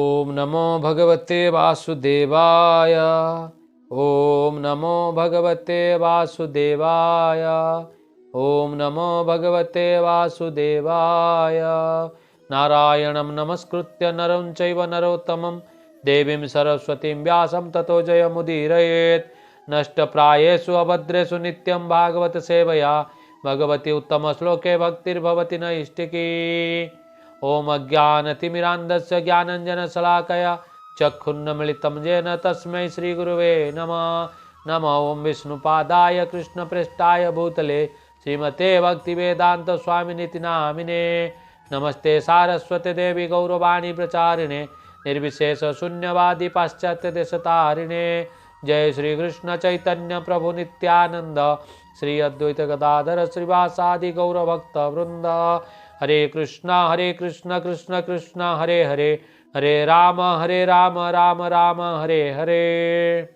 ओम नमो भगवते वासुदेवाय। ओम नमो भगवते वासुदेवाय। ओम नमो भगवते वासुदेवाय। नारायणं नमस्कृत्य नरं चैव नरोत्तमं देवीं सरस्वतीं व्यासं ततो जयमुदीरयेत्। नष्टप्रायेषु अभद्रेषु नित्यं भागवत सेवया भगवती उत्तम श्लोके भक्तिर्भवति नैष्टिकी। ओम अज्ञानतिमिरान्धस्य ज्ञानञ्जनशलाकया चक्षुन्मीलितं येन तस्मै श्रीगुरुवे नमः। नमः ओं विष्णुपादाय कृष्णप्रेष्ठाय भूतले श्रीमते भक्तिवेदान्त स्वामिनिति नामिने। नमस्ते सारस्वती देवी गौरवाणी प्रचारिणे निर्विशेष शून्यवादी पाश्चात्य देशतारिणे। जय श्री कृष्ण चैतन्य प्रभु नित्यानंद श्री अद्वैत गदाधर श्रीवासादि गौरभक्त वृंद। हरे कृष्ण कृष्ण कृष्ण हरे हरे, हरे राम राम राम हरे हरे।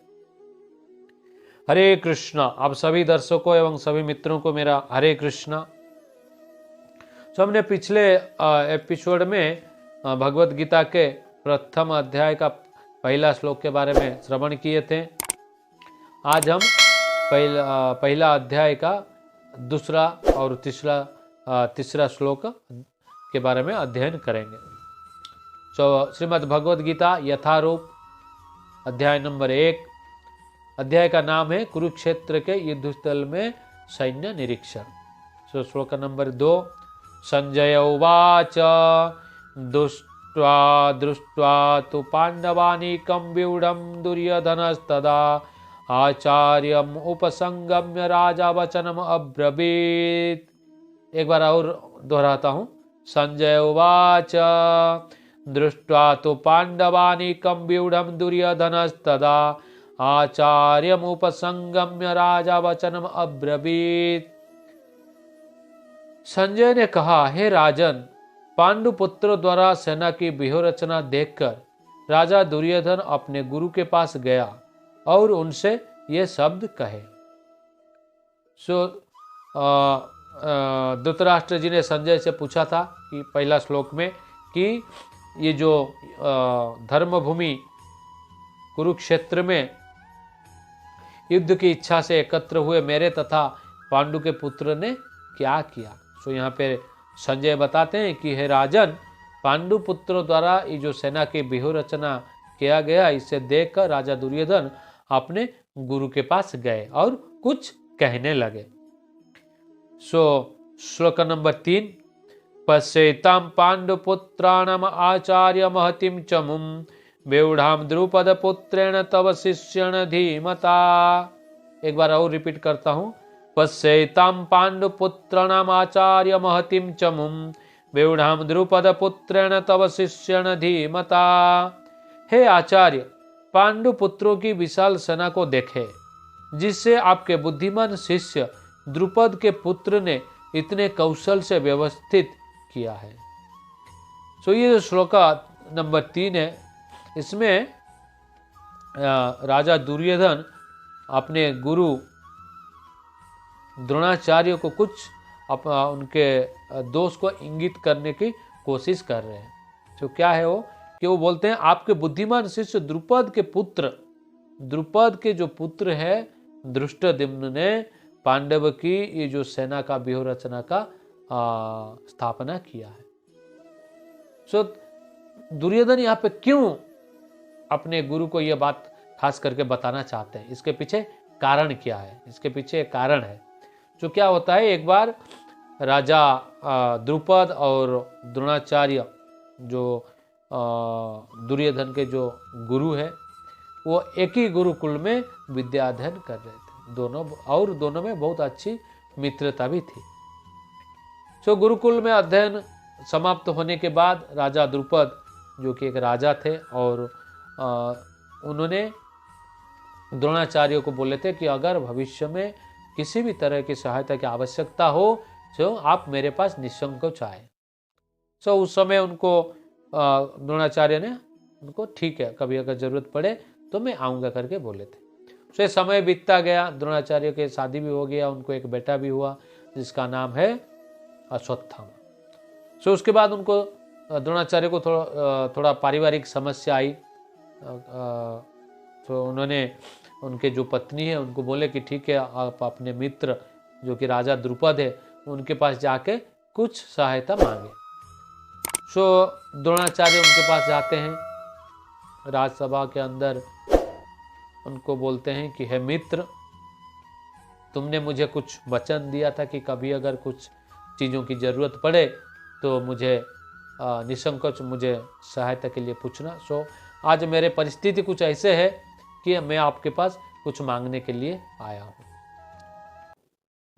हरे कृष्ण। आप सभी दर्शकों एवं सभी मित्रों को मेरा हरे कृष्ण। तो हमने पिछले एपिसोड में भगवत गीता के प्रथम अध्याय का पहला श्लोक के बारे में श्रवण किए थे। आज हम पहला अध्याय का दूसरा और तीसरा श्लोक के बारे में अध्ययन करेंगे। तो श्रीमद् भगवद गीता यथारूप अध्याय नंबर 1। अध्याय का नाम है कुरुक्षेत्र के युद्धस्थल में सैन्य निरीक्षण। तो श्लोक नंबर 2। संजय उवाच दृष्ट्वा तु पांडवानीकं व्यूढ़ं दुर्योधनस्तदा आचार्यम उपसंगम्य राजा वचनम अब्रवीत। एक बार और दोहराता हूँ। संजय उवाच दृष्ट्वा तु पांडवानीकं व्यूढ़ं दुर्योधनस्तदा आचार्यम उपसंगम्य राजा वचनम अब्रवीत। संजय ने कहा, हे राजन, पांडुपुत्रों द्वारा सेना की व्यूह रचना देखकर राजा दुर्योधन अपने गुरु के पास गया और उनसे ये शब्द कहे। धृतराष्ट्र जी ने संजय से पूछा था कि पहला श्लोक में कि ये जो धर्मभूमि कुरुक्षेत्र में युद्ध की इच्छा से एकत्र हुए मेरे तथा पांडु के पुत्र ने क्या किया। तो यहाँ पे संजय बताते हैं कि हे राजन, पांडु पुत्रों द्वारा ये जो सेना की व्यूह रचना किया गया, इसे देखकर राजा दुर्योधन अपने गुरु के पास गए और कुछ कहने लगे। श्लोक नंबर 3। पश्येतां पांडुपुत्राणाम आचार्य महतिम चमुम व्यूढ़ाम द्रुपद पुत्रेण तव शिष्यण धीमता। एक बार और रिपीट करता हूँ। पश्येतां पांडुपुत्राणाम आचार्य महतिम चमुम व्यूढ़ाम द्रुपद पुत्रेण तव शिष्यण धीमता। हे आचार्य, पांडु पुत्रों की विशाल सेना को देखे जिससे आपके बुद्धिमान शिष्य द्रुपद के पुत्र ने इतने कौशल से व्यवस्थित किया है। तो ये जो श्लोक नंबर 3 है, इसमें राजा दुर्योधन अपने गुरु द्रोणाचार्य को कुछ उनके दोष को इंगित करने की कोशिश कर रहे हैं। तो क्या है वो कि वो बोलते हैं, आपके बुद्धिमान शिष्य द्रुपद के जो पुत्र है धृष्टद्युम्न ने पांडव की ये जो सेना का व्यूह रचना का स्थापना किया है। सो दुर्योधन यहाँ पे क्यों अपने गुरु को यह बात खास करके बताना चाहते हैं, इसके पीछे कारण क्या है? इसके पीछे एक कारण है। जो क्या होता है, एक बार राजा द्रुपद और द्रोणाचार्य जो दुर्योधन के जो गुरु है, वो एक ही गुरुकुल में विद्या अध्ययन कर रहे थे दोनों में बहुत अच्छी मित्रता भी थी। तो गुरुकुल में अध्ययन समाप्त होने के बाद राजा द्रुपद, जो कि एक राजा थे, और उन्होंने द्रोणाचार्य को बोले थे कि अगर भविष्य में किसी भी तरह की सहायता की आवश्यकता हो तो आप मेरे पास निसंकोच आए। तो उस समय उनको द्रोणाचार्य ने उनको ठीक है, कभी अगर जरूरत पड़े तो मैं आऊँगा करके बोले थे। तो समय बीतता गया, द्रोणाचार्य के शादी भी हो गया, उनको एक बेटा भी हुआ जिसका नाम है अश्वत्थामा। उसके बाद उनको द्रोणाचार्य को थोड़ा पारिवारिक समस्या आई। तो उन्होंने उनके जो पत्नी है उनको बोले कि ठीक है, आप अपने मित्र जो कि राजा द्रुपद है उनके पास जाके कुछ सहायता मांगे। सो द्रोणाचार्य उनके पास जाते हैं राजसभा के अंदर, उनको बोलते हैं कि हे मित्र, तुमने मुझे कुछ वचन दिया था कि कभी अगर कुछ चीज़ों की ज़रूरत पड़े तो मुझे निसंकोच मुझे सहायता के लिए पूछना। सो आज मेरे परिस्थिति कुछ ऐसे है कि मैं आपके पास कुछ मांगने के लिए आया हूँ।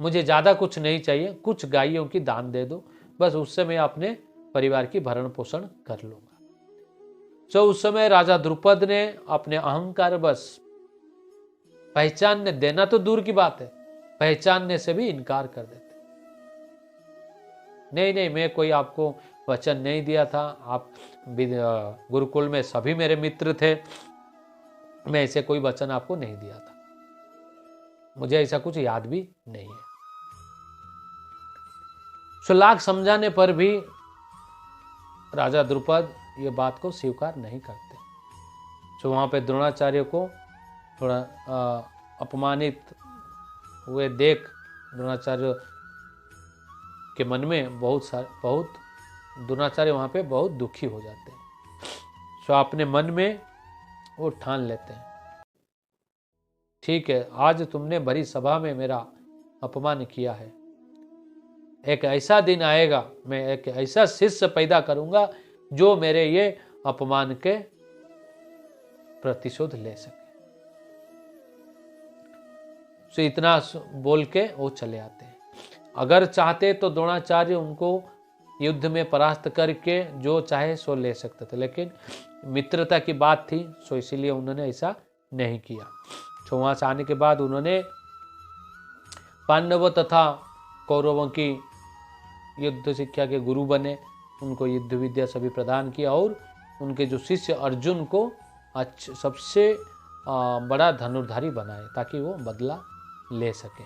मुझे ज़्यादा कुछ नहीं चाहिए, कुछ गायों की दान दे दो, बस उससे मैं अपने परिवार की भरण पोषण कर लूँगा। सो उस समय राजा द्रुपद ने अपने अहंकार बस पहचानने देना तो दूर की बात है, पहचानने से भी इनकार कर देते। नहीं, मैं कोई आपको वचन नहीं दिया था, आप गुरुकुल में सभी मेरे मित्र थे, मैं ऐसे कोई वचन आपको नहीं दिया था, मुझे ऐसा कुछ याद भी नहीं है। सो लाख समझाने पर भी राजा द्रुपद ये बात को स्वीकार नहीं करते। सो वहां पे द्रोणाचार्य को थोड़ा अपमानित हुए देख द्रोणाचार्य के मन में बहुत द्रोणाचार्य वहां पे बहुत दुखी हो जाते हैं। सो अपने मन में वो ठान लेते हैं, ठीक है, आज तुमने बड़ी सभा में मेरा अपमान किया है, एक ऐसा दिन आएगा, मैं एक ऐसा शिष्य पैदा करूंगा जो मेरे ये अपमान के प्रतिशोध ले सके। सो इतना बोल के वो चले आते हैं। अगर चाहते तो द्रोणाचार्य उनको युद्ध में परास्त करके जो चाहे सो ले सकते थे, लेकिन मित्रता की बात थी, सो इसीलिए उन्होंने ऐसा नहीं किया। तो वहां से आने के बाद उन्होंने पांडवों तथा कौरवों की युद्ध शिक्षा के गुरु बने, उनको युद्ध विद्या सभी प्रदान किया और उनके जो शिष्य अर्जुन को सबसे बड़ा धनुर्धारी बनाए ताकि वो बदला ले सके।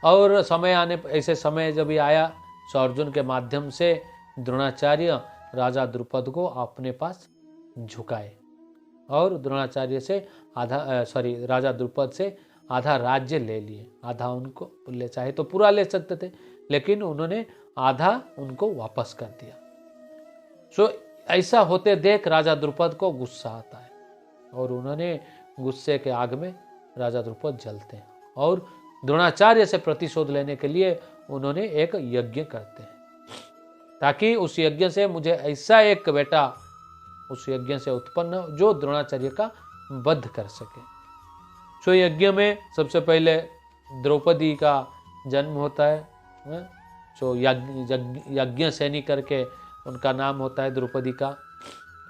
और समय आने ऐसे समय जब भी आया तो अर्जुन के माध्यम से द्रोणाचार्य राजा द्रुपद को अपने पास झुकाए और द्रोणाचार्य से राजा द्रुपद से आधा राज्य ले लिए। आधा उनको ले, चाहे तो पूरा ले सकते थे, लेकिन उन्होंने आधा उनको वापस कर दिया। सो ऐसा होते देख राजा द्रुपद को गुस्सा आता है और उन्होंने गुस्से के आग में राजा द्रुपद जलते हैं और द्रोणाचार्य से प्रतिशोध लेने के लिए उन्होंने एक यज्ञ करते हैं ताकि उस यज्ञ से मुझे ऐसा एक बेटा उस यज्ञ से उत्पन्न हो जो द्रोणाचार्य का वध कर सके। सो यज्ञ में सबसे पहले द्रौपदी का जन्म होता है। सो यज्ञ सैनी करके उनका नाम होता है द्रौपदी का।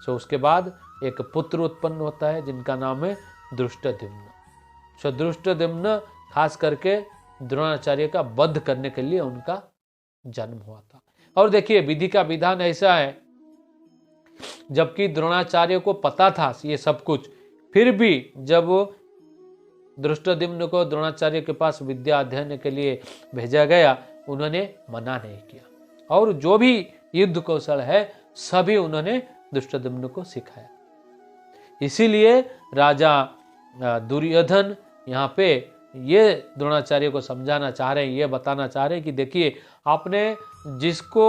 सो उसके बाद एक पुत्र उत्पन्न होता है जिनका नाम है धृष्टद्युम्न। सो धृष्टद्युम्न खास करके द्रोणाचार्य का वध करने के लिए उनका जन्म हुआ था। और देखिए विधि का विधान ऐसा है, जबकि द्रोणाचार्य को पता था ये सब कुछ, फिर भी जब धृष्टद्युम्न को द्रोणाचार्य के पास विद्या अध्ययन के लिए भेजा गया उन्होंने मना नहीं किया और जो भी युद्ध कौशल है सभी उन्होंने धृष्टद्युम्न को सिखाया। इसीलिए राजा दुर्योधन यहाँ पे ये द्रोणाचार्य को समझाना चाह रहे हैं, ये बताना चाह रहे हैं कि देखिए आपने जिसको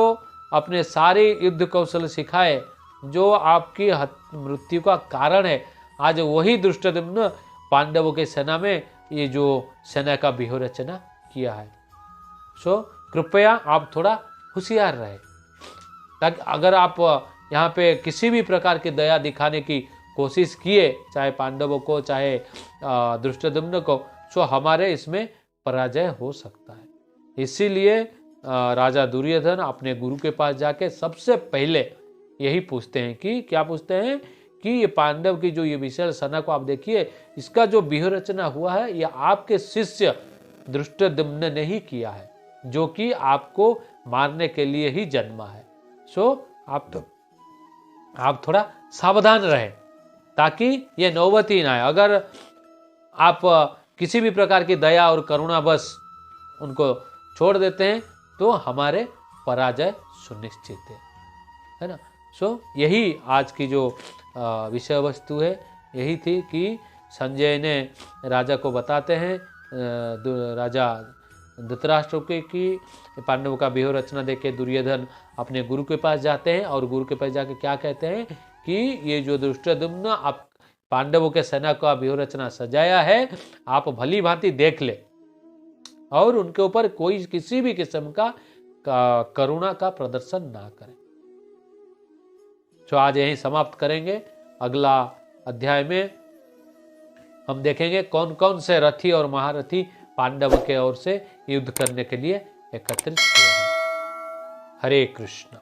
अपने सारे युद्ध कौशल सिखाए, जो आपकी मृत्यु का कारण है, आज वही धृष्टद्युम्न पांडवों के सेना में ये जो सेना का व्यूह रचना किया है। सो कृपया आप थोड़ा होशियार रहे, ताकि अगर आप यहाँ पे किसी भी प्रकार की दया दिखाने की कोशिश किए, चाहे पांडवों को चाहे धृष्टद्युम्न को, सो हमारे इसमें पराजय हो सकता है। इसीलिए राजा दुर्योधन अपने गुरु के पास जाके सबसे पहले यही पूछते हैं कि क्या पूछते हैं कि ये पांडव की जो ये विशाल सेना को आप देखिए, इसका जो व्यूह रचना हुआ है ये आपके शिष्य धृष्टद्युम्न ने ही किया है, जो कि आपको मारने के लिए ही जन्मा है। सो आप थोड़ा सावधान रहें ताकि ये नौबत ही ना आए। अगर आप किसी भी प्रकार की दया और करुणा बस उनको छोड़ देते हैं तो हमारे पराजय सुनिश्चित है ना। सो यही आज की जो विषय वस्तु है यही थी कि संजय ने राजा को बताते हैं, राजा धृतराष्ट्र के कि पांडवों का व्यूह रचना देखे दुर्योधन अपने गुरु के पास जाते हैं और गुरु के पास जाके क्या कहते हैं कि ये जो दुष्टद्युम्न आप पांडवों के सेना का व्यूह रचना सजाया है आप भली भांति देख ले और उनके ऊपर कोई किसी भी किस्म का करुणा का प्रदर्शन ना करें। तो आज यहीं समाप्त करेंगे। अगला अध्याय में हम देखेंगे कौन कौन से रथी और महारथी पांडव के ओर से युद्ध करने के लिए एकत्रित हुए हैं। हरे कृष्ण।